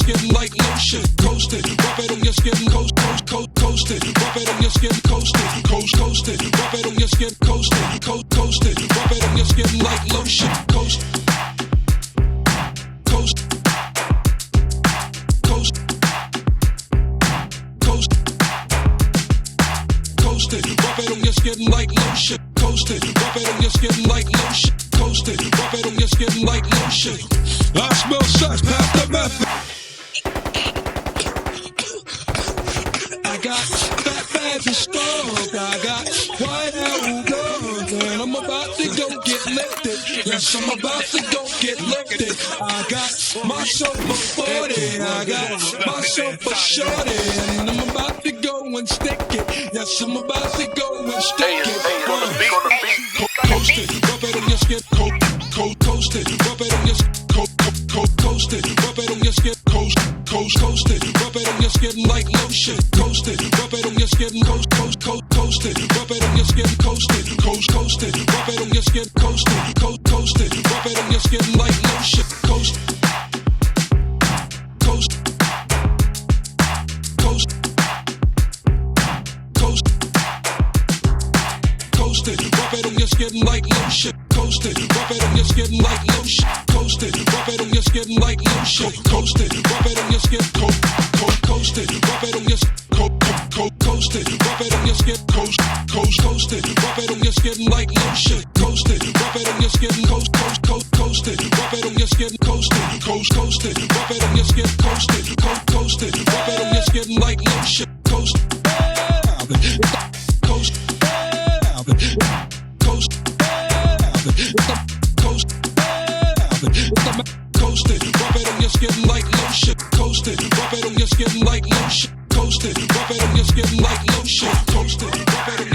skin like lotion. Coast it, rub it on your skin, coast it, rub it on your skin, coast it, coast it, rub it on your skin, coast it, coast it, rub it on your skin like lotion. Coast, coast, coast, coast, coast it, rub it on your skin like lotion. Coast it, rub it on your skin like lotion. Coast it, rub it on your skin like lotion. I smell sex, pass the method. I got fat bags of skunk, I got white out guns, and I'm about to go get lifted. Yes, I'm about to go get lifted. I got myself a 40, I got myself a shorty, and I'm about to go and stick it. Yes, I'm about to go and stick it. Coast it, rub it on your skin, coast it, rub it on your skin, coast it, rub it on your skin, coast it, rub it on your skin like lotion. Coast it, rub it on your skin, coast it, rub it on your skin, coast it, coast it, rub it on your skin, coast it, coast it, rub it on your skin like lotion. Coast, coast, coast, coast, coast it, rub it on your skin like lotion. Coast it, rub it on your skin like lotion. Coast it, rub it on your skin like lotion. Coast it, rub it on your skin, coast it, rub it on your skin, coast it, rub it on your skin, coast it, rub it on your skin like lotion. Coast it, rub it on your skin, coast it, rub it on your skin, coast it, rub it on your skin, coast it, rub it on your skin like lotion. Coast, coast, coast, coast it, rub it on your skin like lotion. Coast it, rub it on your skin like lotion. Coast it, rub it on your skin like lotion. Coast it, rub it on